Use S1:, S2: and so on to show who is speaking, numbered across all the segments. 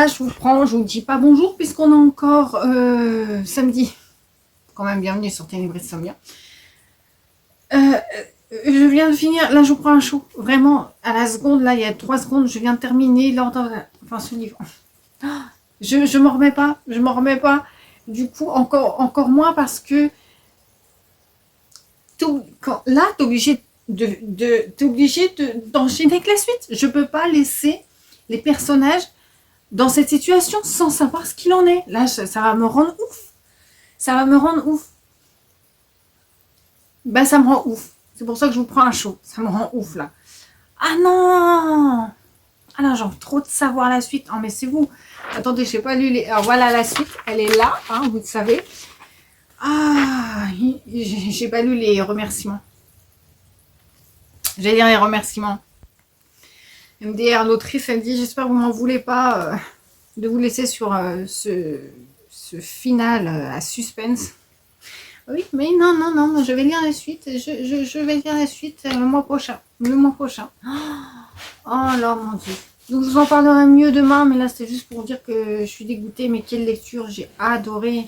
S1: là, je vous dis pas bonjour puisqu'on est encore samedi. Quand même, bienvenue sur Ténébris Somnia. Je viens de finir, là je vous prends un chaud. Vraiment, à la seconde, là il y a 3 secondes, je viens de terminer l'ordre, enfin ce livre. Je m'en remets pas, Du coup, encore moins parce que là, t'es obligé d'enchaîner avec la suite. Je peux pas laisser les personnages dans cette situation sans savoir ce qu'il en est. Là, ça va me rendre ouf. Ça me rend ouf. C'est pour ça que je vous prends un chaud. Ça me rend ouf, là. Ah non! Ah non, j'ai envie trop de savoir la suite. Oh, mais c'est vous. Attendez, je n'ai pas lu les... Alors, voilà la suite. Elle est là, hein, vous le savez. Ah, j'ai pas lu les remerciements. J'ai lire les remerciements. MDR, l'autrice, elle dit, j'espère que vous m'en voulez pas de vous laisser sur ce final à suspense. Oui, mais non, je vais lire la suite. Je vais lire la suite le mois prochain. Oh là, mon Dieu. Donc, je vous en parlerai mieux demain, mais là, c'est juste pour dire que je suis dégoûtée. Mais quelle lecture, j'ai adoré.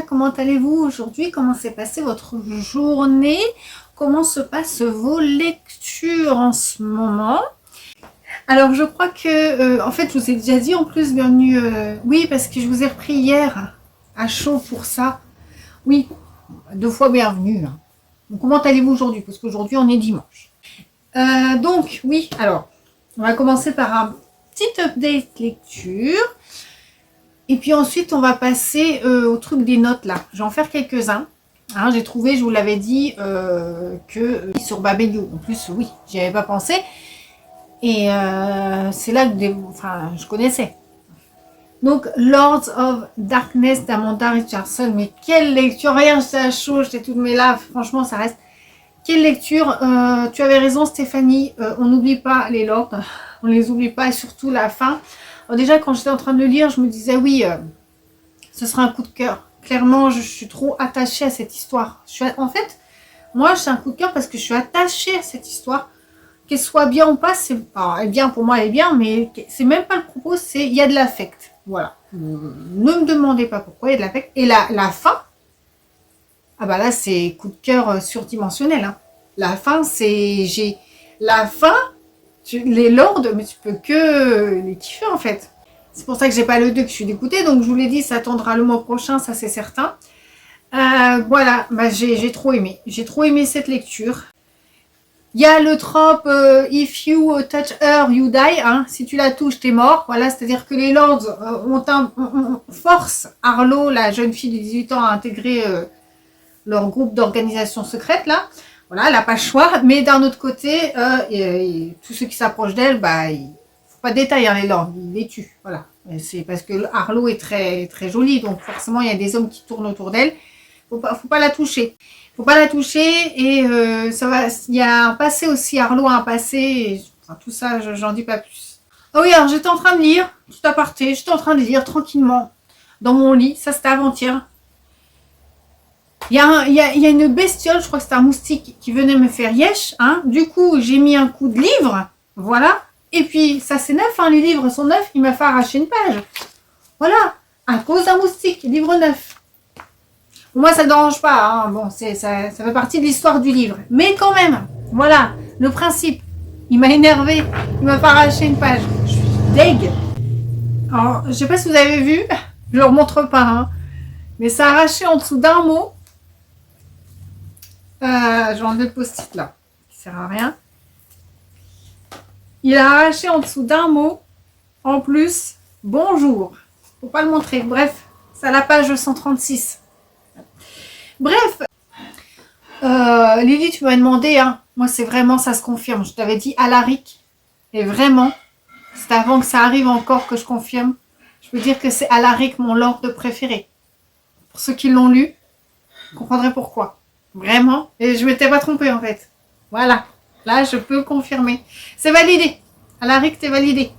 S1: Comment allez-vous aujourd'hui? Comment s'est passée votre journée? Comment se passent vos lectures en ce moment? Alors je crois que, en fait je vous ai déjà dit en plus, bienvenue, oui parce que je vous ai repris hier à chaud pour ça. Oui, 2 fois bienvenue. Hein. Donc, comment allez-vous aujourd'hui? Parce qu'aujourd'hui on est dimanche. Donc oui, alors on va commencer par un petit update lecture. Et puis ensuite, on va passer au truc des notes là. Je vais en faire quelques-uns. Hein, j'ai trouvé, je vous l'avais dit, que sur Babelio. En plus, oui, j'y avais pas pensé. Et c'est là que je connaissais. Donc, Lords of Darkness d'Amanda Richardson. Mais quelle lecture! Rien, j'étais à chaud, j'étais toute mais là, franchement, ça reste. Quelle lecture! Tu avais raison, Stéphanie. On n'oublie pas les Lords. On les oublie pas, et surtout la fin. Alors déjà, quand j'étais en train de le lire, je me disais, oui, ce sera un coup de cœur. Clairement, je suis trop attachée à cette histoire. En fait, moi, c'est un coup de cœur parce que je suis attachée à cette histoire. Qu'elle soit bien ou pas, elle est bien, pour moi, elle est bien, mais c'est même pas le propos, il y a de l'affect. Voilà. Ne me demandez pas pourquoi, il y a de l'affect. Et la fin, ah bah là, c'est coup de cœur surdimensionnel. Hein. La fin, La fin... les lords, mais tu peux que les kiffer en fait. C'est pour ça que j'ai pas le 2, que je suis dégoûtée. Donc je vous l'ai dit, ça attendra le mois prochain, ça c'est certain. Voilà, bah, j'ai trop aimé. J'ai trop aimé cette lecture. Il y a le trope if you touch her, you die. Hein, si tu la touches, t'es mort. Voilà, c'est-à-dire que les lords on force Arlo, la jeune fille de 18 ans, à intégrer leur groupe d'organisation secrète là. Voilà, elle n'a pas le choix, mais d'un autre côté, tous ceux qui s'approchent d'elle, bah, il ne faut pas détailler hein, les lords, ils les tuent. Voilà. C'est parce que Arlo est très, très jolie, donc forcément, il y a des hommes qui tournent autour d'elle. Faut pas la toucher. Faut pas la toucher, et il y a un passé aussi, Arlo a un passé, et, enfin, tout ça, j'en dis pas plus. Ah oui, alors j'étais en train de lire, tout aparté, j'étais en train de lire tranquillement, dans mon lit, ça c'était avant-hier. Il y a une bestiole, je crois que c'est un moustique qui venait me faire yesh. Hein. Du coup, j'ai mis un coup de livre. Voilà. Et puis, ça c'est neuf, hein, les livres sont neufs, il m'a fait arracher une page. Voilà, à cause d'un moustique, livre neuf. Moi, ça ne dérange pas, hein. Bon, ça fait partie de l'histoire du livre. Mais quand même, voilà, le principe. Il m'a énervé, il m'a fait arracher une page. Je suis deg. Alors, je sais pas si vous avez vu, je ne le remontre pas, hein, mais ça a arraché en dessous d'un mot. Je vais enlever le post-it là, qui sert à rien. Il a arraché en dessous d'un mot, en plus, bonjour. Faut pas le montrer. Bref, c'est à la page 136. Bref, Lily, tu m'as demandé, hein, moi c'est vraiment, ça se confirme. Je t'avais dit Alaric, et vraiment, c'est avant que ça arrive encore que je confirme. Je peux dire que c'est Alaric mon lord préféré. Pour ceux qui l'ont lu, vous comprendrez pourquoi. Vraiment, et je m'étais pas trompée en fait. Voilà, là je peux confirmer. C'est validé. Alaric, t'es validé.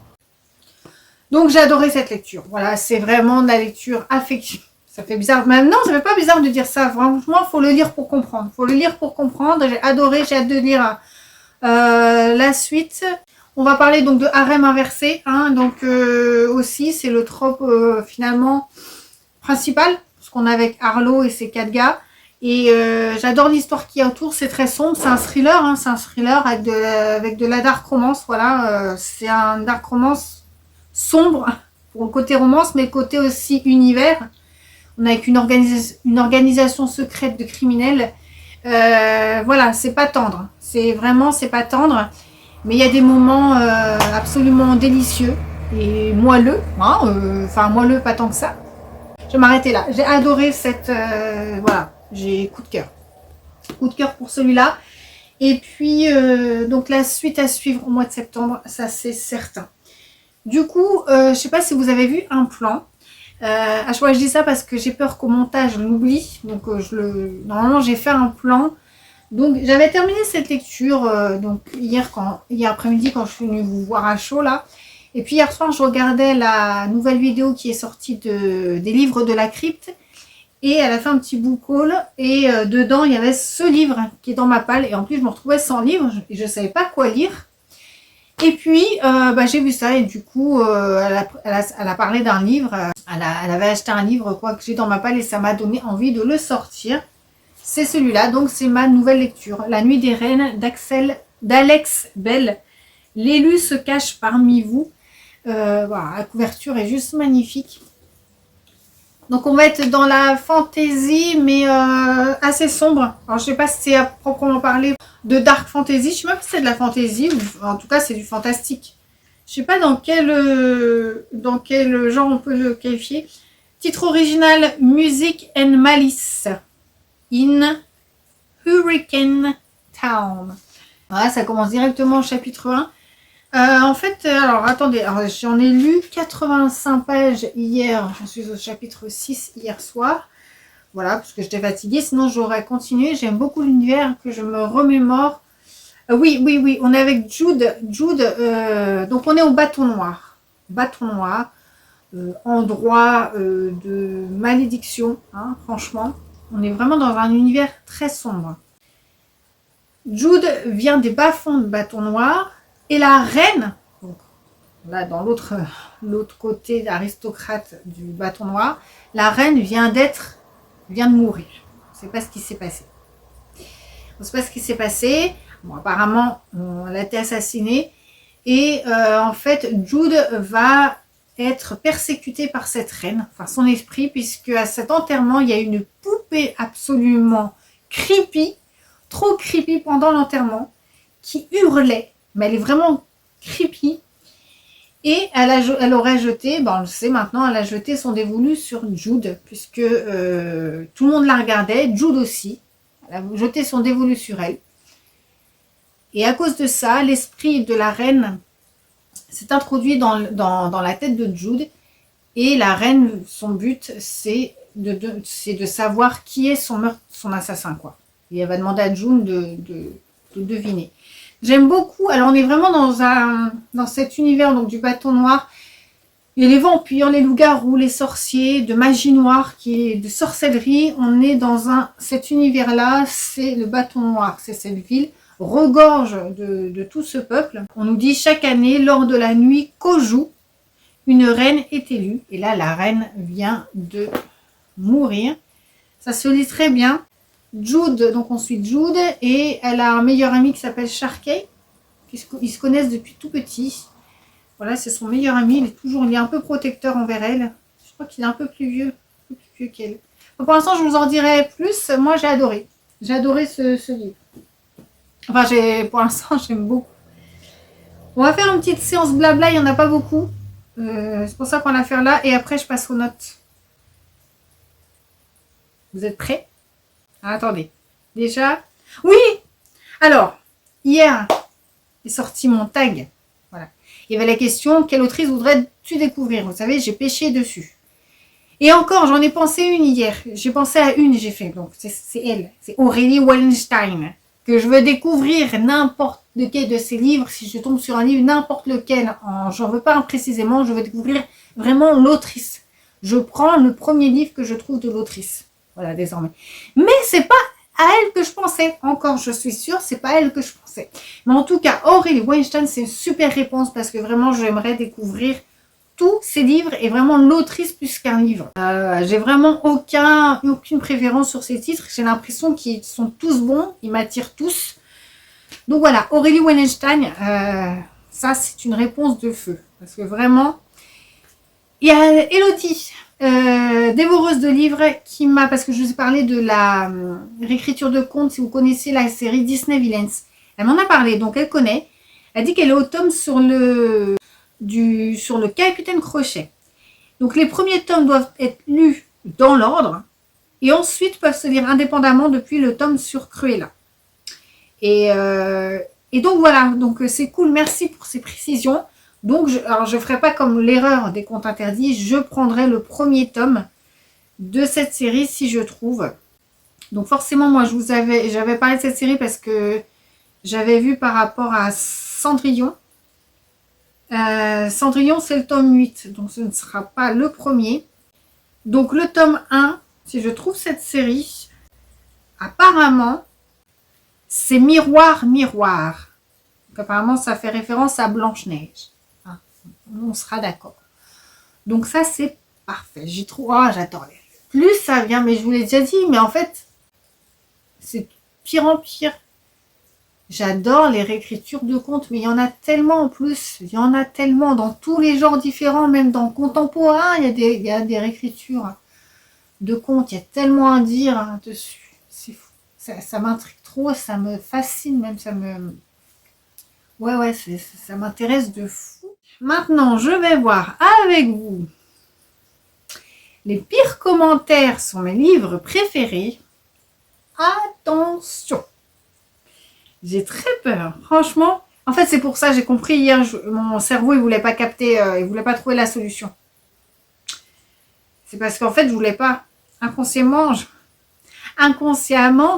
S1: Donc j'ai adoré cette lecture. Voilà, c'est vraiment de la lecture affective. Ça fait bizarre. Maintenant, ça fait pas bizarre de dire ça. Franchement, il faut le lire pour comprendre. Il faut le lire pour comprendre. J'ai adoré, j'ai hâte de lire la suite. On va parler donc de harem inversé. Hein, donc aussi, c'est le trope finalement principal. Ce qu'on a avec Arlo et ses 4 gars. Et j'adore l'histoire qu'il y a autour. C'est très sombre. C'est un thriller. Hein, c'est un thriller avec de la dark romance. Voilà, c'est un dark romance sombre pour le côté romance, mais le côté aussi univers. On a avec une organisation secrète de criminels. Voilà, c'est pas tendre. C'est pas tendre. Mais il y a des moments absolument délicieux et moelleux. Hein, enfin, moelleux, pas tant que ça. Je vais m'arrêter là. J'ai adoré cette... voilà, j'ai coup de cœur. Coup de cœur pour celui-là. Et puis, donc la suite à suivre au mois de septembre, ça c'est certain. Du coup, je sais pas si vous avez vu un plan. À chaque fois je dis ça parce que j'ai peur qu'au montage je l'oublie. Donc normalement j'ai fait un plan. Donc j'avais terminé cette lecture donc hier après-midi quand je suis venue vous voir à chaud là. Et puis hier soir je regardais la nouvelle vidéo qui est sortie des livres de la crypte. Et elle a fait un petit book haul. Et dedans il y avait ce livre qui est dans ma palle. Et en plus je me retrouvais sans livre. Et je ne savais pas quoi lire. Et puis, j'ai vu ça et du coup, elle a parlé d'un livre. Elle avait acheté un livre quoi que j'ai dans ma palle et ça m'a donné envie de le sortir. C'est celui-là, donc c'est ma nouvelle lecture. La nuit des reines d'Alex Bell. L'élu se cache parmi vous. Voilà, la couverture est juste magnifique. Donc on va être dans la fantasy, mais assez sombre. Alors je sais pas si c'est à proprement parler de dark fantasy. Je sais même pas si c'est de la fantasy ou en tout cas c'est du fantastique. Je sais pas dans quel genre on peut le qualifier. Titre original Music and Malice in Hurricane Town. Voilà, ça commence directement au chapitre 1. En fait, alors attendez, j'en ai lu 85 pages hier, j'en suis au chapitre 6 hier soir. Voilà, parce que j'étais fatiguée, sinon j'aurais continué. J'aime beaucoup l'univers que je me remémore. Oui, on est avec Jude. Donc on est au bâton noir. Bâton noir, endroit de malédiction, hein, franchement. On est vraiment dans un univers très sombre. Jude vient des bas-fonds de bâton noir. Et la reine, donc là dans l'autre côté aristocrate du bâton noir, la reine vient de mourir. On ne sait pas ce qui s'est passé. On ne sait pas ce qui s'est passé. Bon, apparemment, elle a été assassinée. Et en fait, Jude va être persécuté par cette reine, enfin son esprit, puisque à cet enterrement, il y a une poupée absolument creepy, trop creepy pendant l'enterrement, qui hurlait. Mais elle est vraiment creepy. Et elle aurait jeté, on le sait maintenant, elle a jeté son dévolu sur Jude, puisque tout le monde la regardait, Jude aussi. Elle a jeté son dévolu sur elle. Et à cause de ça, l'esprit de la reine s'est introduit dans la tête de Jude. Et la reine, son but, c'est de savoir qui est son assassin, quoi. Et elle va demander à Jude de deviner. J'aime beaucoup, alors on est vraiment dans cet univers donc, du bâton noir. Il y a les vampires, les loups-garous, les sorciers, de magie noire, de sorcellerie. On est dans cet univers-là, c'est le bâton noir, c'est cette ville. regorge de tout ce peuple. On nous dit chaque année, lors de la nuit Koju, une reine est élue. Et là, la reine vient de mourir. Ça se lit très bien. Jude, donc on suit Jude, et elle a un meilleur ami qui s'appelle Sharkey. Ils se connaissent depuis tout petit. Voilà, c'est son meilleur ami. Il est un peu protecteur envers elle. Je crois qu'il est un peu plus vieux qu'elle. Pour l'instant, je vous en dirai plus. Moi, j'ai adoré. J'ai adoré ce livre. Enfin, pour l'instant, j'aime beaucoup. On va faire une petite séance blabla. Il n'y en a pas beaucoup. C'est pour ça qu'on va faire là. Et après, je passe aux notes. Vous êtes prêts? Attendez. Déjà. Oui! Alors, hier est sorti mon tag. Voilà. Il y avait la question, quelle autrice voudrais-tu découvrir? Vous savez, j'ai pêché dessus. Et encore, j'en ai pensé une hier. J'ai pensé à une, j'ai fait. Donc, c'est elle. C'est Aurélie Wallenstein. Que je veux découvrir n'importe lequel de ses livres. Si je tombe sur un livre, n'importe lequel. J'en veux pas un précisément. Je veux découvrir vraiment l'autrice. Je prends le premier livre que je trouve de l'autrice. Voilà, désormais. Mais c'est pas à elle que je pensais. Encore, je suis sûre, c'est pas à elle que je pensais. Mais en tout cas, Aurélie Wallenstein, c'est une super réponse parce que vraiment, j'aimerais découvrir tous ces livres et vraiment l'autrice plus qu'un livre. J'ai vraiment aucune préférence sur ces titres. J'ai l'impression qu'ils sont tous bons, ils m'attirent tous. Donc voilà, Aurélie Wallenstein, ça c'est une réponse de feu. Parce que vraiment, il y a Elodie, dévoreuse de livres, qui m'a, parce que je vous ai parlé de la réécriture de contes, si vous connaissez la série Disney Villains. Elle m'en a parlé, donc elle connaît. Elle dit qu'elle est au tome sur le Capitaine Crochet. Donc les premiers tomes doivent être lus dans l'ordre et ensuite peuvent se lire indépendamment depuis le tome sur Cruella. Et donc voilà, donc c'est cool, merci pour ces précisions. Donc alors je ferai pas comme l'erreur des contes interdits, je prendrai le premier tome de cette série si je trouve. Donc forcément moi j'avais parlé de cette série parce que j'avais vu par rapport à Cendrillon. Cendrillon, c'est le tome 8, donc ce ne sera pas le premier. Donc le tome 1, si je trouve cette série, apparemment, c'est Miroir, Miroir. Donc apparemment, ça fait référence à Blanche-Neige. Hein, on sera d'accord. Donc ça, c'est parfait. J'y trouve, j'adore les... Plus ça vient, mais je vous l'ai déjà dit, mais en fait, c'est pire en pire. J'adore les réécritures de contes, mais il y en a tellement en plus. Il y en a tellement dans tous les genres différents, même dans le contemporain, il y a des réécritures de contes. Il y a tellement à dire dessus. C'est fou. Ça m'intrigue trop, ça me fascine, même ça me... Ouais, ça m'intéresse de fou. Maintenant, je vais voir avec vous les pires commentaires sur mes livres préférés. Attention! J'ai très peur, franchement. En fait, c'est pour ça, j'ai compris hier, mon cerveau, il voulait pas capter, il voulait pas trouver la solution. C'est parce qu'en fait, je voulais pas. Inconsciemment,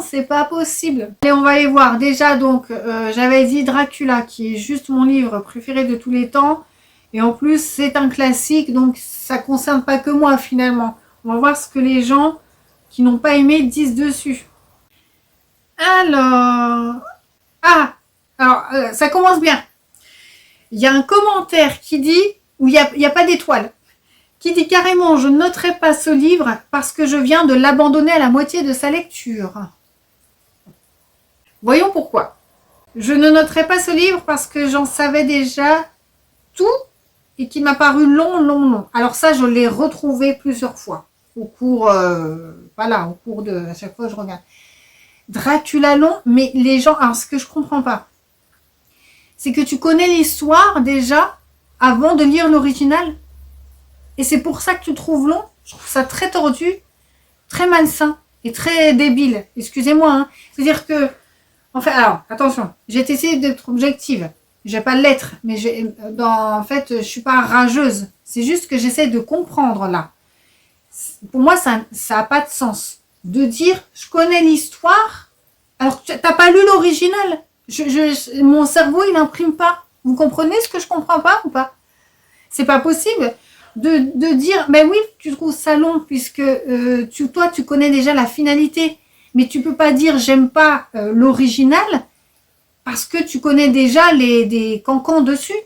S1: c'est pas possible. Et on va aller voir. Déjà, donc, j'avais dit Dracula, qui est juste mon livre préféré de tous les temps. Et en plus, c'est un classique, donc ça concerne pas que moi, finalement. On va voir ce que les gens qui n'ont pas aimé disent dessus. Alors... ça commence bien. Il y a un commentaire qui dit, où il n'y a pas d'étoile, qui dit carrément, je ne noterai pas ce livre parce que je viens de l'abandonner à la moitié de sa lecture. Voyons pourquoi. Je ne noterai pas ce livre parce que j'en savais déjà tout et qu'il m'a paru long. Alors ça, je l'ai retrouvé plusieurs fois au cours, au cours de, à chaque fois je regarde. Dracula long, mais les gens, alors ce que je comprends pas, c'est que tu connais l'histoire déjà avant de lire l'original. Et c'est pour ça que tu trouves long. Je trouve ça très tordu, très malsain et très débile. Excusez-moi. Hein. C'est-à-dire que, enfin, alors, attention, j'ai essayé d'être objective. Je vais pas l'être, mais en fait, je suis pas rageuse. C'est juste que j'essaie de comprendre là. Pour moi, ça a pas de sens. De dire, je connais l'histoire, alors tu n'as pas lu l'original. Mon cerveau, il n'imprime pas. Vous comprenez ce que je comprends pas ou pas? C'est pas possible de dire, mais oui, tu trouves ça long puisque toi, tu connais déjà la finalité. Mais tu peux pas dire, j'aime pas l'original parce que tu connais déjà des cancans dessus.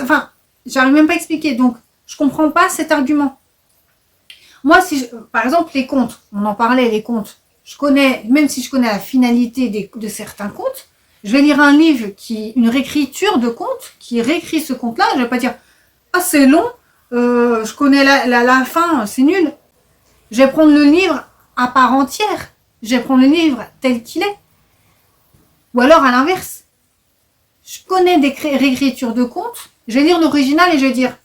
S1: Enfin, j'arrive même pas à expliquer. Donc, je comprends pas cet argument. Moi, par exemple, les contes, on en parlait, les contes. Je connais, même si je connais la finalité de certains contes, je vais lire un livre une réécriture de conte, qui réécrit ce conte-là. Je vais pas dire, ah, c'est long, je connais la fin, c'est nul. Je vais prendre le livre à part entière. Je vais prendre le livre tel qu'il est. Ou alors, à l'inverse. Je connais des réécritures de contes, je vais lire l'original et je vais dire,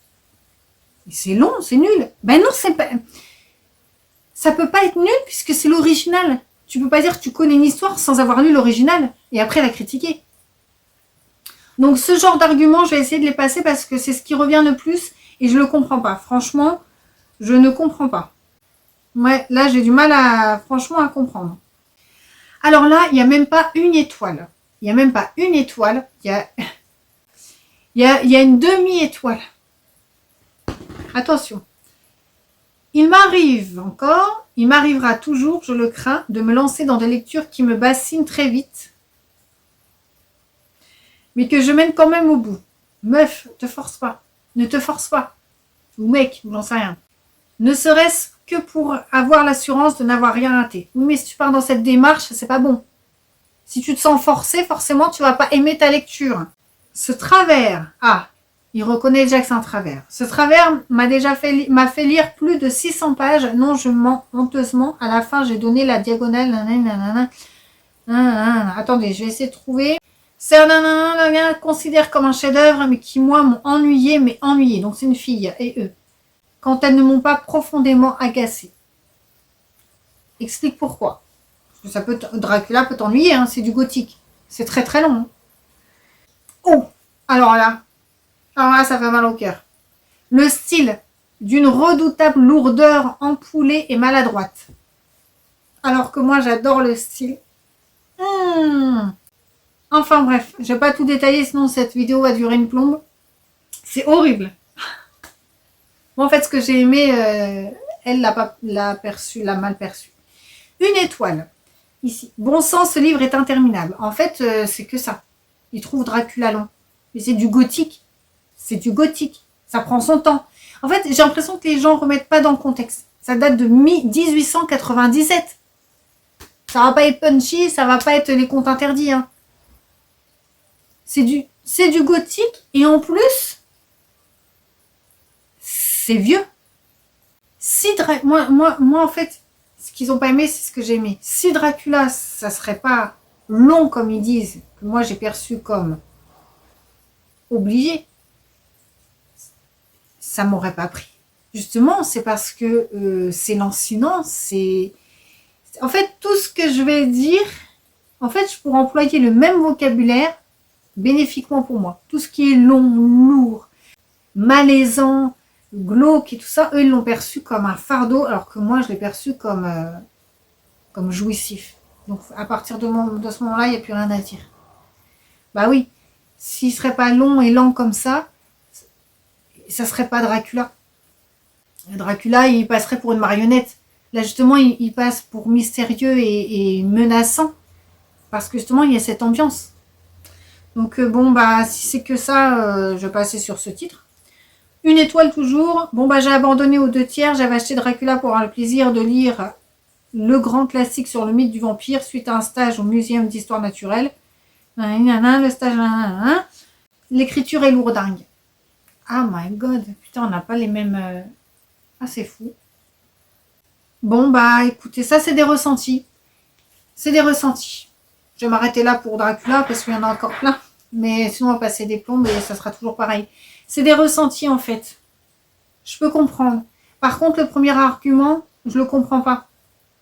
S1: c'est long, c'est nul. Ben non, c'est pas... Ça peut pas être nul puisque c'est l'original. Tu peux pas dire que tu connais une histoire sans avoir lu l'original et après la critiquer. Donc ce genre d'arguments, je vais essayer de les passer parce que c'est ce qui revient le plus et je le comprends pas. Franchement, je ne comprends pas. Ouais, là j'ai du mal franchement à comprendre. Alors là, il n'y a même pas une étoile. Il n'y a même pas une étoile. Il y a une demi-étoile. Attention. Il m'arrivera toujours, je le crains, de me lancer dans des lectures qui me bassinent très vite, mais que je mène quand même au bout. Meuf, te force pas. Ne te force pas. Ou mec, j'en sais rien. Ne serait-ce que pour avoir l'assurance de n'avoir rien raté. Oui, mais si tu pars dans cette démarche, c'est pas bon. Si tu te sens forcé, forcément, tu vas pas aimer ta lecture. Ce travers, il reconnaît déjà que c'est un travers. Ce travers m'a fait lire plus de 600 pages. Non, je mens honteusement. À la fin, j'ai donné la diagonale. Attendez, je vais essayer de trouver. C'est un considère comme un chef-d'œuvre, mais qui, moi, m'ont ennuyé, mais ennuyé. Donc, c'est une fille et eux. Quand elles ne m'ont pas profondément agacée. Explique pourquoi. Parce que Dracula peut t'ennuyer, hein, c'est du gothique. C'est très très long. Hein. Oh, alors là, ça fait mal au cœur. Le style d'une redoutable lourdeur ampoulée et maladroite. Alors que moi, j'adore le style. Enfin bref, je vais pas tout détailler, sinon cette vidéo va durer une plombe. C'est horrible. Bon, en fait, ce que j'ai aimé, elle l'a mal perçu. Une étoile. Ici. Bon sang, ce livre est interminable. En fait, c'est que ça. Il trouve Dracula long. Mais c'est du gothique. C'est du gothique. Ça prend son temps. En fait, j'ai l'impression que les gens ne remettent pas dans le contexte. Ça date de 1897. Ça va pas être punchy, ça va pas être les contes interdits. Hein. C'est du gothique et en plus, c'est vieux. Moi, en fait, ce qu'ils n'ont pas aimé, c'est ce que j'ai aimé. Si Dracula, ça serait pas long comme ils disent, que moi j'ai perçu comme obligé, ça m'aurait pas pris. Justement, c'est parce que c'est lancinant, c'est... En fait, tout ce que je vais dire, en fait, je pourrais employer le même vocabulaire bénéfiquement pour moi. Tout ce qui est long, lourd, malaisant, glauque et tout ça, eux, ils l'ont perçu comme un fardeau, alors que moi, je l'ai perçu comme jouissif. Donc, à partir de ce moment-là, il n'y a plus rien à dire. Bah oui, s'il ne serait pas long et lent comme ça ne serait pas Dracula. Dracula, il passerait pour une marionnette. Là, justement, il passe pour mystérieux et menaçant. Parce que, justement, il y a cette ambiance. Donc, bon, bah, si c'est que ça, je vais passer sur ce titre. Une étoile toujours. Bon, bah, j'ai abandonné aux 2/3. J'avais acheté Dracula pour avoir le plaisir de lire le grand classique sur le mythe du vampire suite à un stage au Muséum d'Histoire Naturelle. Le stage... L'écriture est lourdingue. Ah my god. Putain, on n'a pas les mêmes... Ah, c'est fou. Bon, bah, écoutez, ça, c'est des ressentis. C'est des ressentis. Je vais m'arrêter là pour Dracula parce qu'il y en a encore plein. Mais sinon, on va passer des plombes et ça sera toujours pareil. C'est des ressentis, en fait. Je peux comprendre. Par contre, le premier argument, je le comprends pas.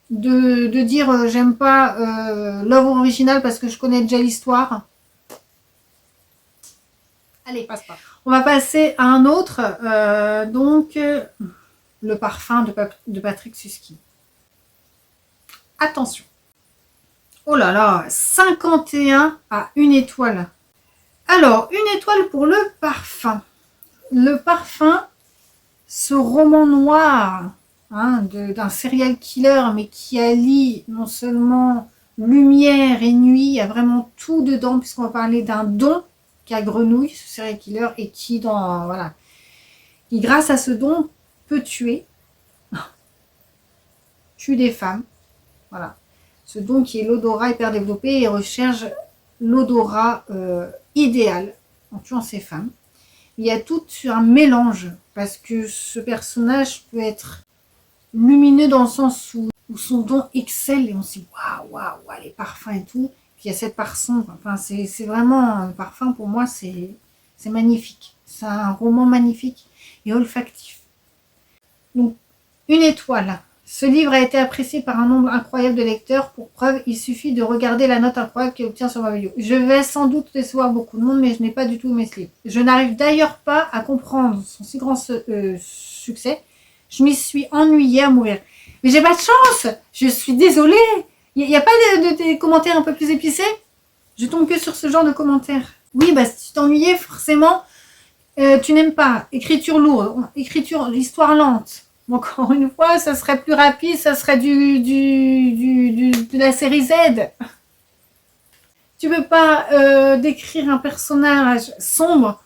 S1: De dire j'aime pas l'œuvre originale parce que je connais déjà l'histoire. Allez, passe pas. On va passer à un autre. Donc, le parfum de Patrick Suski. Attention. Oh là là, 51 à 1 étoile. Alors, 1 étoile pour le parfum. Le parfum, ce roman noir hein, d'un serial killer, mais qui allie non seulement lumière et nuit, il y a vraiment tout dedans, puisqu'on va parler d'un don qu'a Grenouille, ce serial killer, et qui, voilà, qui grâce à ce don peut tuer des femmes. Voilà. Ce don qui est l'odorat hyper développé et recherche l'odorat idéal en tuant ces femmes. Il y a tout un mélange parce que ce personnage peut être lumineux dans le sens où son don excelle et on se dit waouh, les parfums et tout. Puis il y a cette part sombre. Enfin, c'est vraiment un parfum pour moi, c'est magnifique. C'est un roman magnifique et olfactif. Donc, une étoile. Ce livre a été apprécié par un nombre incroyable de lecteurs. Pour preuve, il suffit de regarder la note incroyable qu'il obtient sur ma vidéo. Je vais sans doute décevoir beaucoup de monde, mais je n'ai pas du tout aimé ce livre. Je n'arrive d'ailleurs pas à comprendre son si grand succès. Je m'y suis ennuyée à mourir. Mais j'ai pas de chance. Je suis désolée. Il n'y a pas de commentaires un peu plus épicés? Je tombe que sur ce genre de commentaires. Oui, bah si tu t'ennuyais, forcément, tu n'aimes pas. Écriture lourde, histoire lente. Encore une fois, ça serait plus rapide, ça serait de la série Z. Tu peux pas décrire un personnage sombre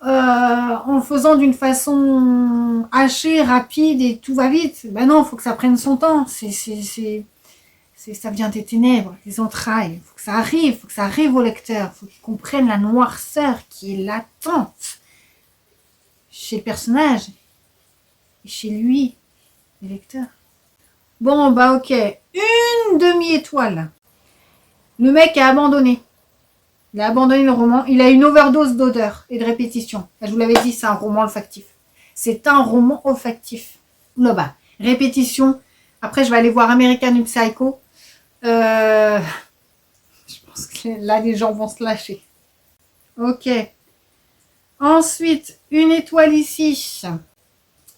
S1: en le faisant d'une façon hachée, rapide et tout va vite. Ben non, il faut que ça prenne son temps. Ça vient des ténèbres, des entrailles. Il faut que ça arrive au lecteur. Il faut qu'il comprenne la noirceur qui est latente chez le personnage. Chez lui, le lecteur. Bon, bah ok. Une demi-étoile. Le mec a abandonné. Il a abandonné le roman. Il a une overdose d'odeur et de répétition. Je vous l'avais dit, c'est un roman olfactif. C'est un roman olfactif. Non, bah, répétition. Après, je vais aller voir American Psycho. Je pense que là, les gens vont se lâcher. Ok. Ensuite, une étoile ici.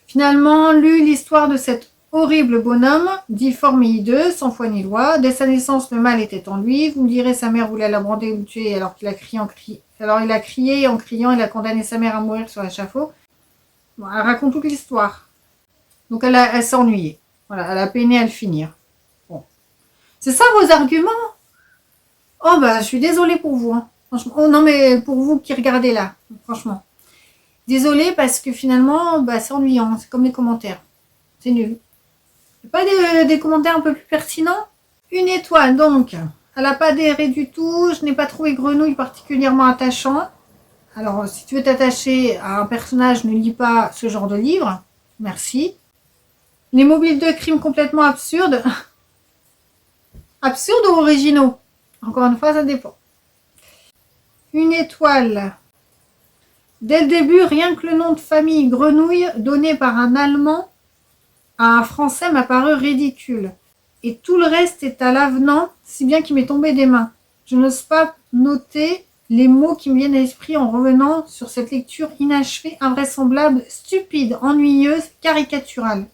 S1: Finalement, lu l'histoire de cet horrible bonhomme, difforme et hideux, sans foi ni loi. Dès sa naissance, le mal était en lui. Vous me direz, sa mère voulait l'abandonner ou le tuer alors qu'il a crié en criant. Alors il a crié en criant, il a condamné sa mère à mourir sur l'échafaud. Bon, elle raconte toute l'histoire. Donc elle s'est ennuyée. Voilà, elle a peiné à le finir. Bon. C'est ça vos arguments? Oh bah, je suis désolée pour vous. Hein. Franchement. Oh non, mais pour vous qui regardez là, franchement. Désolée parce que finalement, bah, c'est ennuyant. C'est comme les commentaires. C'est nul. Pas des commentaires un peu plus pertinents? Une étoile, donc. Elle n'a pas d'erré du tout. Je n'ai pas trouvé Grenouille particulièrement attachant. Alors, si tu veux t'attacher à un personnage, ne lis pas ce genre de livre. Merci. Les mobiles de crime complètement absurdes. Absurdes ou originaux? Encore une fois, ça dépend. Une étoile. Dès le début, rien que le nom de famille Grenouille, donné par un Allemand à un Français, m'a paru ridicule. Et tout le reste est à l'avenant, si bien qu'il m'est tombé des mains. Je n'ose pas noter les mots qui me viennent à l'esprit en revenant sur cette lecture inachevée, invraisemblable, stupide, ennuyeuse, caricaturale.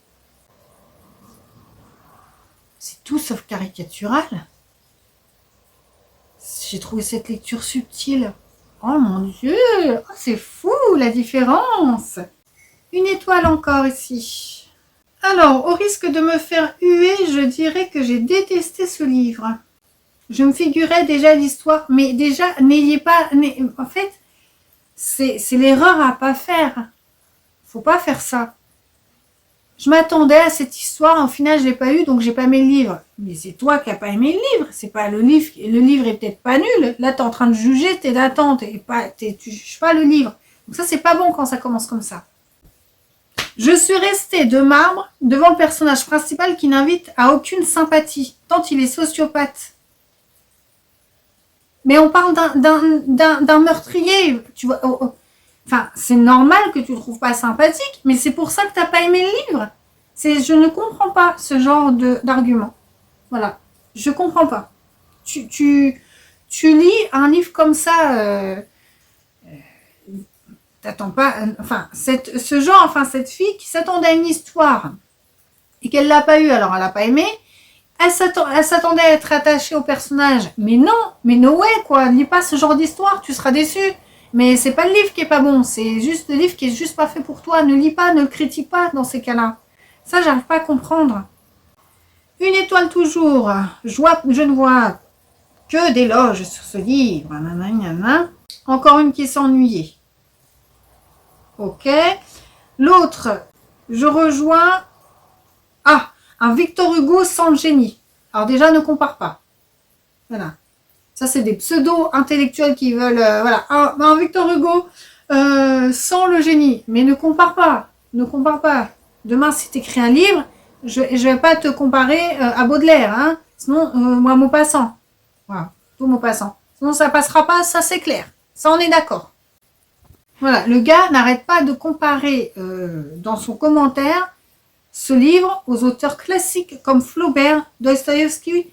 S1: C'est tout sauf caricatural. J'ai trouvé cette lecture subtile. Oh mon Dieu, oh, c'est fou la différence. Une étoile encore ici. Alors, au risque de me faire huer, je dirais que j'ai détesté ce livre. Je me figurais déjà l'histoire, mais déjà, n'ayez pas... En fait, c'est l'erreur à pas faire. Faut pas faire ça. Je m'attendais à cette histoire, au final, je l'ai pas eu, donc j'ai pas aimé le livre. Mais c'est toi qui n'as pas aimé le livre. C'est pas le livre. Le livre est peut-être pas nul. Là, tu es en train de juger tes attentes et tu juges pas le livre. Donc ça, c'est pas bon quand ça commence comme ça. Je suis restée de marbre devant le personnage principal qui n'invite à aucune sympathie, tant il est sociopathe. Mais on parle d'un meurtrier, tu vois. Enfin, c'est normal que tu ne le trouves pas sympathique, mais c'est pour ça que tu n'as pas aimé le livre. Je ne comprends pas ce genre d'argument. Voilà, je comprends pas. Tu lis un livre comme ça, t'attends pas... Enfin, cette fille qui s'attendait à une histoire et qu'elle l'a pas eu, alors elle l'a pas aimé. Elle s'attendait à être attachée au personnage. Mais non, mais no way, quoi. Lis pas ce genre d'histoire, tu seras déçu. Mais c'est pas le livre qui est pas bon, c'est juste le livre qui est juste pas fait pour toi. Ne lis pas, ne le critique pas dans ces cas-là. Ça, j'arrive pas à comprendre. Une étoile toujours. Je ne vois que d'éloges sur ce livre. Nanana. Encore une qui s'ennuyait. Ok. L'autre, je rejoins... Ah, un Victor Hugo sans le génie. Alors déjà, ne compare pas. Voilà. Ça, c'est des pseudo-intellectuels qui veulent... voilà. Un Victor Hugo sans le génie. Mais ne compare pas. Ne compare pas. Demain, si tu écris un livre, je ne vais pas te comparer à Baudelaire. Hein. Sinon, moi, Maupassant. Voilà. Tout Maupassant. Sinon, ça passera pas, ça c'est clair. Ça, on est d'accord. Voilà. Le gars n'arrête pas de comparer dans son commentaire ce livre aux auteurs classiques comme Flaubert, Dostoïevski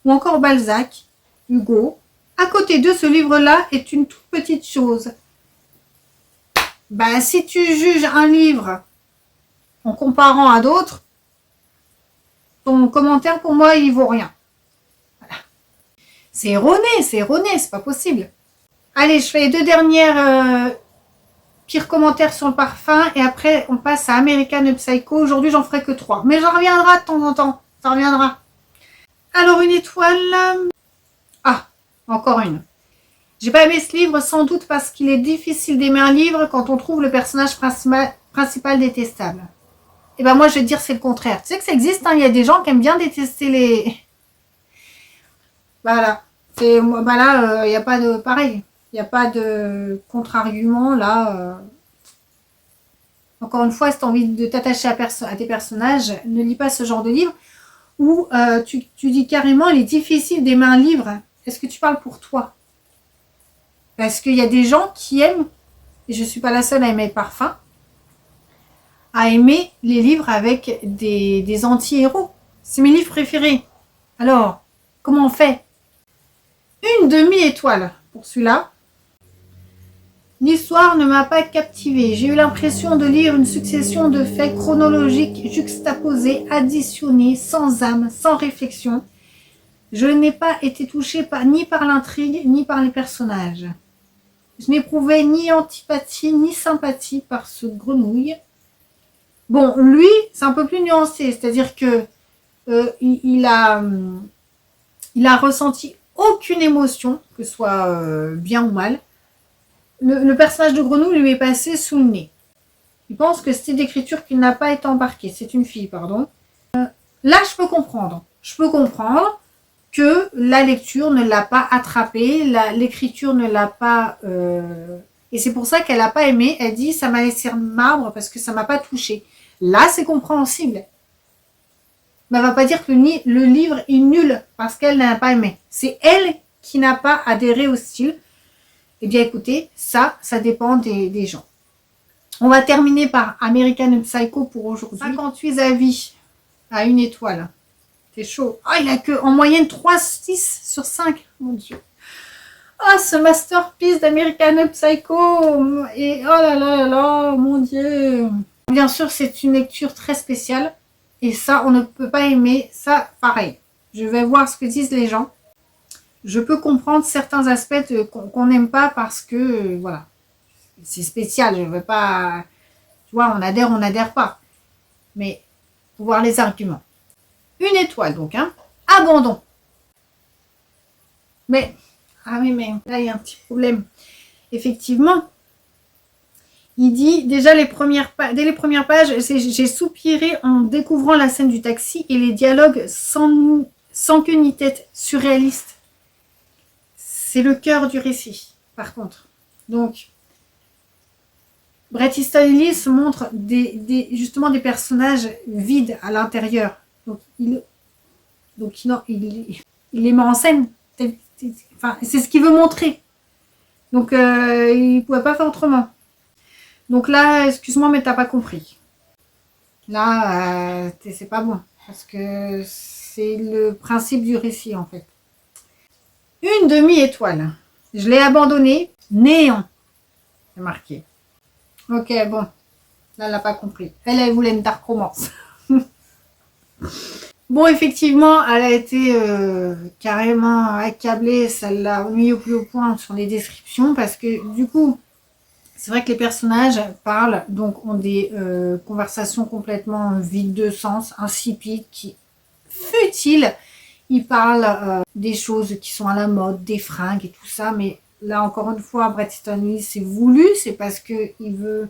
S1: ou encore Balzac, Hugo. À côté de ce livre-là est une toute petite chose. Ben, si tu juges un livre en comparant à d'autres, ton commentaire pour moi il vaut rien. Voilà. C'est erroné, c'est pas possible. Allez, je fais les deux dernières pires commentaires sur le parfum et après on passe à American Psycho. Aujourd'hui j'en ferai que 3, mais j'en reviendra de temps en temps, ça reviendra. Alors une étoile. Ah, encore une. J'ai pas aimé ce livre sans doute parce qu'il est difficile d'aimer un livre quand on trouve le personnage principal détestable. Et ben moi je vais te dire c'est le contraire. Tu sais que ça existe, hein, il y a des gens qui aiment bien détester les... Voilà. Bah là, il n'y a pas de... Pareil. Il n'y a pas de contre-argument là. Encore une fois, si tu as envie de t'attacher à tes personnages, ne lis pas ce genre de livre où tu dis carrément il est difficile d'aimer un livre. Est-ce que tu parles pour toi? Parce qu'il y a des gens qui aiment, et je ne suis pas la seule à aimer le parfum, à aimer les livres avec des anti-héros. C'est mes livres préférés. Alors, comment on fait? Une demi-étoile pour celui-là. L'histoire ne m'a pas captivée. J'ai eu l'impression de lire une succession de faits chronologiques juxtaposés, additionnés, sans âme, sans réflexion. Je n'ai pas été touchée ni par l'intrigue, ni par les personnages. Je n'éprouvais ni antipathie, ni sympathie par ce grenouille. Bon, lui, c'est un peu plus nuancé, c'est-à-dire que il a ressenti aucune émotion, que ce soit bien ou mal. Le personnage de grenouille lui est passé sous le nez. Il pense que style d'écriture qu'il n'a pas été embarqué. C'est une fille, pardon. Là, je peux comprendre. Je peux comprendre que la lecture ne l'a pas attrapé, l'écriture ne l'a pas... et c'est pour ça qu'elle n'a pas aimé. Elle dit, ça m'a laissé marbre parce que ça m'a pas touché. Là, c'est compréhensible. Mais elle va pas dire que le livre est nul parce qu'elle n'a pas aimé. C'est elle qui n'a pas adhéré au style. Eh bien, écoutez, ça dépend des gens. On va terminer par American Psycho pour aujourd'hui. 58 avis à une étoile. C'est chaud. Ah, il a que en moyenne 3,6 sur 5. Mon Dieu. Ah, ce masterpiece d'American Psycho. Et oh là là là là, mon Dieu. Bien sûr, c'est une lecture très spéciale. Et ça, on ne peut pas aimer. Ça, pareil. Je vais voir ce que disent les gens. Je peux comprendre certains aspects qu'on n'aime pas parce que, voilà, c'est spécial. Je ne veux pas... Tu vois, on n'adhère pas. Mais, faut voir les arguments. Une étoile, donc, hein. Abandon. Mais, ah oui, mais là, il y a un petit problème. Effectivement, il dit, déjà, dès les premières pages, j'ai soupiré en découvrant la scène du taxi et les dialogues sans queue ni tête, surréalistes. C'est le cœur du récit, par contre. Donc, Bret Easton Ellis montre justement des personnages vides à l'intérieur. Donc, il les met en scène. Enfin, c'est ce qu'il veut montrer. Donc, il ne pouvait pas faire autrement. Donc là, excuse-moi, mais t'as pas compris. Là, c'est pas bon. Parce que c'est le principe du récit, en fait. Une demi-étoile. Je l'ai abandonné. Néant. C'est marqué. Ok, bon. Là, elle n'a pas compris. Elle voulait une dark romance. Bon, effectivement, elle a été carrément accablée. Ça l'a mis au plus haut point sur les descriptions. Parce que, du coup, c'est vrai que les personnages parlent, donc ont des conversations complètement vides de sens, insipides, qui futile. Il parle des choses qui sont à la mode, des fringues et tout ça, mais là encore une fois, Bret Easton Ellis, c'est voulu, c'est parce qu'il veut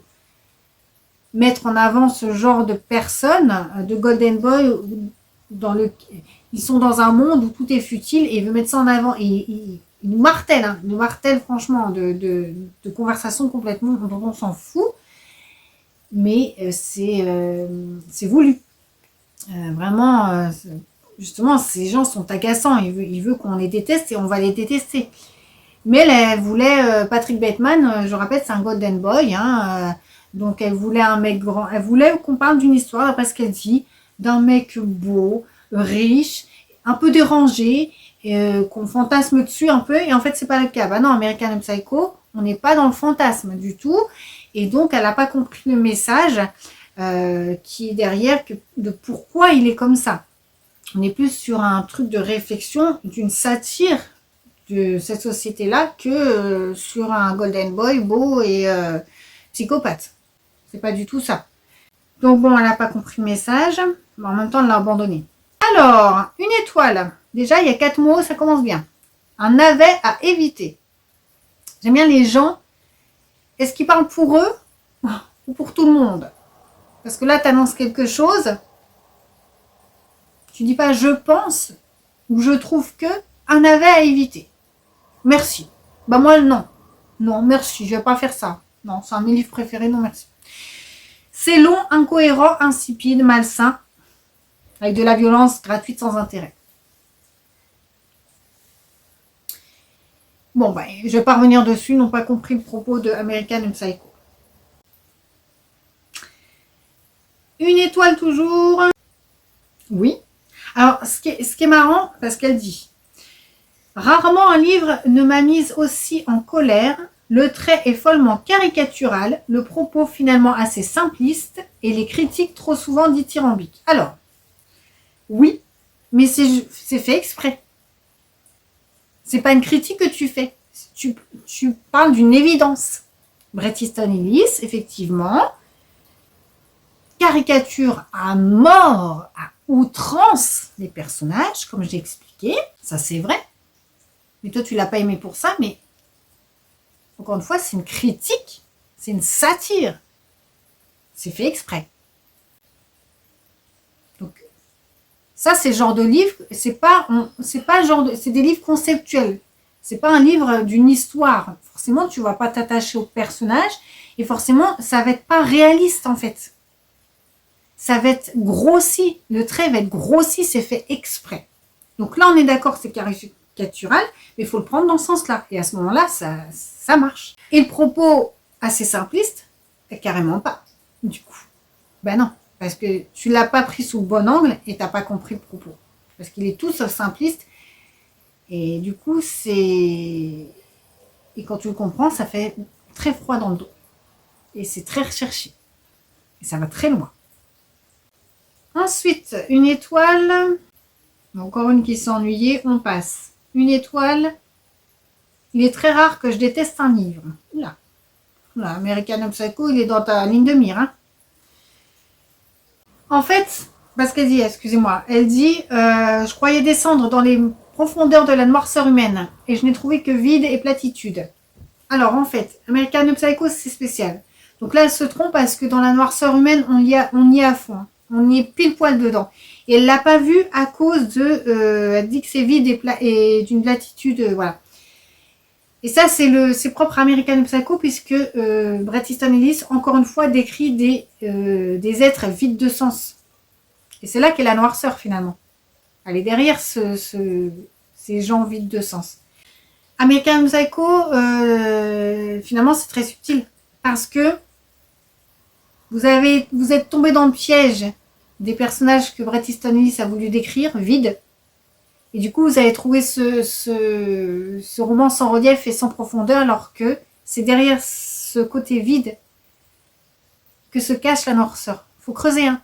S1: mettre en avant ce genre de personnes, de Golden Boy, ils sont dans un monde où tout est futile et il veut mettre ça en avant. Et il nous martèle, hein, il nous martèle franchement de conversations complètement dont on s'en fout, mais c'est voulu. Vraiment, justement, ces gens sont agaçants. Il veut qu'on les déteste et on va les détester. Mais elle voulait Patrick Bateman, je rappelle, c'est un Golden Boy. Hein, donc elle voulait un mec grand. Elle voulait qu'on parle d'une histoire, d'après ce qu'elle dit, d'un mec beau, riche, un peu dérangé, qu'on fantasme dessus un peu. Et en fait, c'est pas le cas. Bah non, American Psycho, on n'est pas dans le fantasme du tout. Et donc, elle n'a pas compris le message qui est derrière de pourquoi il est comme ça. On est plus sur un truc de réflexion, d'une satire de cette société-là que sur un Golden Boy beau et psychopathe. C'est pas du tout ça. Donc bon, elle n'a pas compris le message, mais en même temps, elle l'a abandonné. Alors, une étoile. Déjà, il y a 4 mots, ça commence bien. Un navet à éviter. J'aime bien les gens. Est-ce qu'ils parlent pour eux ou pour tout le monde? Parce que là, tu annonces quelque chose. Tu dis pas je pense ou je trouve que un navet à éviter. Merci. Bah moi, non. Non, merci, je vais pas faire ça. Non, c'est un de mes livres préférés, non merci. C'est long, incohérent, insipide, malsain, avec de la violence gratuite sans intérêt. Bon, bah, je vais pas revenir dessus, ils n'ont pas compris le propos de American Psycho. Une étoile toujours. Oui. Alors, ce qui est marrant, parce qu'elle dit « Rarement un livre ne m'a mise aussi en colère. Le trait est follement caricatural, le propos finalement assez simpliste et les critiques trop souvent dithyrambiques. » Alors, oui, mais c'est fait exprès. C'est pas une critique que tu fais. Tu parles d'une évidence. Bret Easton Ellis, effectivement, caricature à mort, à outrance les personnages, comme j'ai expliqué. Ça, c'est vrai. Mais toi, tu l'as pas aimé pour ça, mais encore une fois, c'est une critique, c'est une satire. C'est fait exprès. Donc, ça, c'est le genre de livre, c'est des livres conceptuels. C'est pas un livre d'une histoire. Forcément, tu vas pas t'attacher au personnage et forcément, ça va être pas réaliste en fait. Ça va être grossi. Le trait va être grossi, c'est fait exprès. Donc là, on est d'accord, c'est caricatural, mais il faut le prendre dans ce sens-là. Et à ce moment-là, ça marche. Et le propos assez simpliste, carrément pas. Du coup, ben non. Parce que tu l'as pas pris sous le bon angle et tu n'as pas compris le propos. Parce qu'il est tout sauf simpliste. Et du coup, et quand tu le comprends, ça fait très froid dans le dos. Et c'est très recherché. Et ça va très loin. Ensuite, une étoile. Encore une qui s'est ennuyée, on passe. Une étoile. Il est très rare que je déteste un livre. Là. Là, American Psycho, il est dans ta ligne de mire. Hein. En fait, parce qu'elle dit, excusez-moi, elle dit, je croyais descendre dans les profondeurs de la noirceur humaine et je n'ai trouvé que vide et platitude. Alors en fait, American Psycho, c'est spécial. Donc là, elle se trompe parce que dans la noirceur humaine, on y est à fond. Hein. On y est pile poil dedans. Et elle l'a pas vu à cause de... elle dit que c'est vide et d'une platitude, voilà. Et ça, c'est propre à American Psycho puisque Bret Easton Ellis, encore une fois, décrit des êtres vides de sens. Et c'est là qu'est la noirceur, finalement. Elle est derrière ces gens vides de sens. American Psycho, finalement, c'est très subtil. Parce que vous êtes tombé dans le piège des personnages que Bret Easton Ellis a voulu décrire, vides. Et du coup, vous avez trouvé ce roman sans relief et sans profondeur, alors que c'est derrière ce côté vide que se cache la noirceur. Il faut creuser, hein.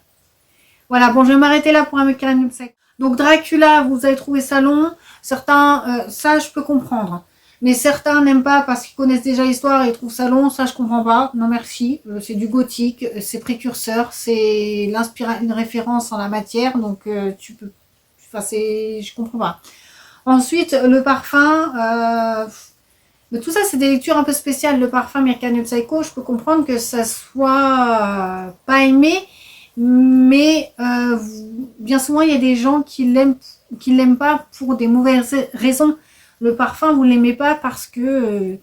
S1: Voilà, bon, je vais m'arrêter là pour un American Psycho. Donc Dracula, vous avez trouvé ça long. Certains, ça, je peux comprendre. Mais certains n'aiment pas parce qu'ils connaissent déjà l'histoire et trouvent ça long. Ça, je comprends pas. Non, merci. C'est du gothique, c'est précurseur, c'est une référence en la matière. Donc, tu peux Enfin, je comprends pas. Ensuite, le parfum, mais tout ça, c'est des lectures un peu spéciales. Le parfum American Psycho, je peux comprendre que ça soit pas aimé, mais bien souvent, il y a des gens qui l'aiment pas pour des mauvaises raisons. Le parfum, vous l'aimez pas parce que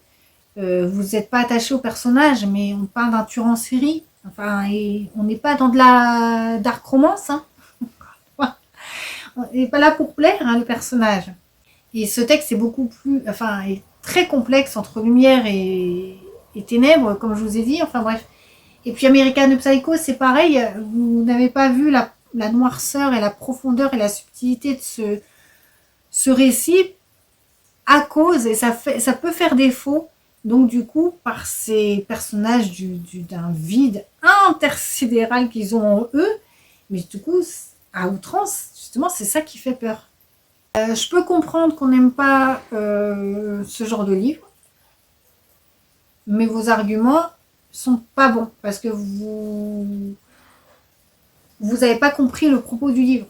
S1: vous n'êtes pas attaché au personnage, mais on parle d'un tueur en série. Enfin, et on n'est pas dans de la dark romance. Hein. On n'est pas là pour plaire, hein, le personnage. Et ce texte est beaucoup plus, enfin, est très complexe entre lumière et ténèbres, comme je vous ai dit. Enfin bref. Et puis American Psycho, c'est pareil. Vous n'avez pas vu la noirceur et la profondeur et la subtilité de ce récit à cause, et ça peut faire défaut. Donc du coup, par ces personnages d'un vide intersidéral qu'ils ont en eux, mais du coup, à outrance, justement, c'est ça qui fait peur. Je peux comprendre qu'on n'aime pas ce genre de livre, mais vos arguments sont pas bons parce que vous n'avez pas compris le propos du livre.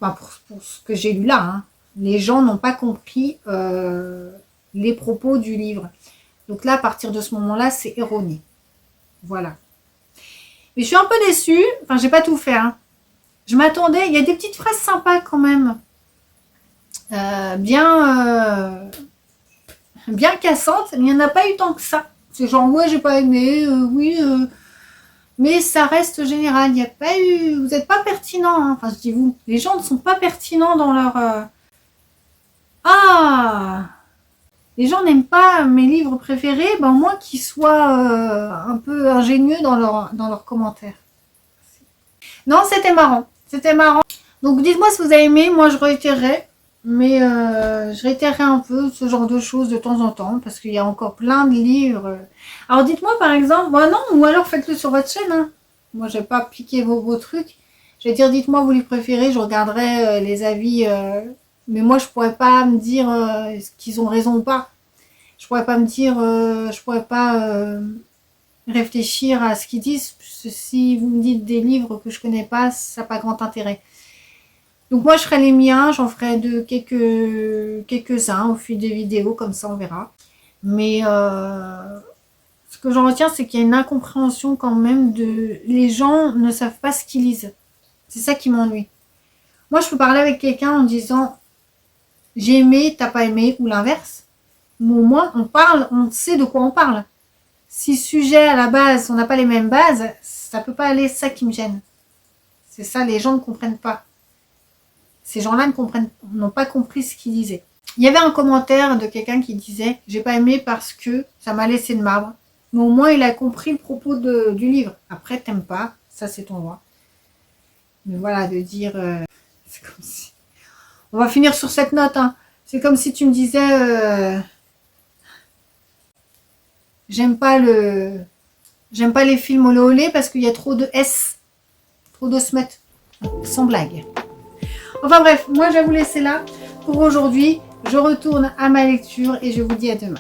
S1: Enfin, pour ce que j'ai lu là, hein. Les gens n'ont pas compris les propos du livre. Donc là, à partir de ce moment-là, c'est erroné. Voilà. Mais je suis un peu déçue. Enfin, j'ai pas tout fait. Hein. Je m'attendais. Il y a des petites phrases sympas quand même. Bien cassantes. Mais il n'y en a pas eu tant que ça. C'est genre, ouais, j'ai pas aimé. Oui. Mais ça reste général. Il n'y a pas eu... Vous n'êtes pas pertinent. Hein. Enfin, je dis vous. Les gens ne sont pas pertinents dans leur... Ah, les gens n'aiment pas mes livres préférés, ben au moins qu'ils soient un peu ingénieux dans leurs commentaires. Non, c'était marrant. C'était marrant. Donc dites-moi si vous avez aimé. Moi, je réitérerai. Mais je réitérerai un peu ce genre de choses de temps en temps. Parce qu'il y a encore plein de livres. Alors dites-moi par exemple. Bon, non, ou alors faites-le sur votre chaîne. Hein. Moi, je vais pas piquer vos trucs. Je vais dire dites-moi vos livres préférés. Je regarderai les avis... mais moi, je pourrais pas me dire qu'ils ont raison ou pas. Je pourrais pas me dire, je pourrais pas réfléchir à ce qu'ils disent. Si vous me dites des livres que je connais pas, ça n'a pas grand intérêt. Donc moi, je ferai les miens, j'en ferai de quelques-uns au fil des vidéos, comme ça on verra. Mais ce que j'en retiens, c'est qu'il y a une incompréhension quand même de... Les gens ne savent pas ce qu'ils lisent. C'est ça qui m'ennuie. Moi, je peux parler avec quelqu'un en disant j'ai aimé, t'as pas aimé, ou l'inverse. Mais au moins, on parle, on sait de quoi on parle. Si sujet à la base, on n'a pas les mêmes bases, ça peut pas aller, c'est ça qui me gêne. C'est ça, les gens ne comprennent pas. Ces gens-là n'ont pas compris ce qu'ils disaient. Il y avait un commentaire de quelqu'un qui disait « J'ai pas aimé parce que ça m'a laissé de marbre. » Mais au moins, il a compris le propos du livre. Après, t'aimes pas, ça c'est ton droit. Mais voilà, de dire... c'est comme si... On va finir sur cette note. Hein. C'est comme si tu me disais... J'aime pas les films olé olé parce qu'il y a trop de S. Trop de smut. Sans blague. Enfin bref, moi je vais vous laisser là pour aujourd'hui. Je retourne à ma lecture et je vous dis à demain.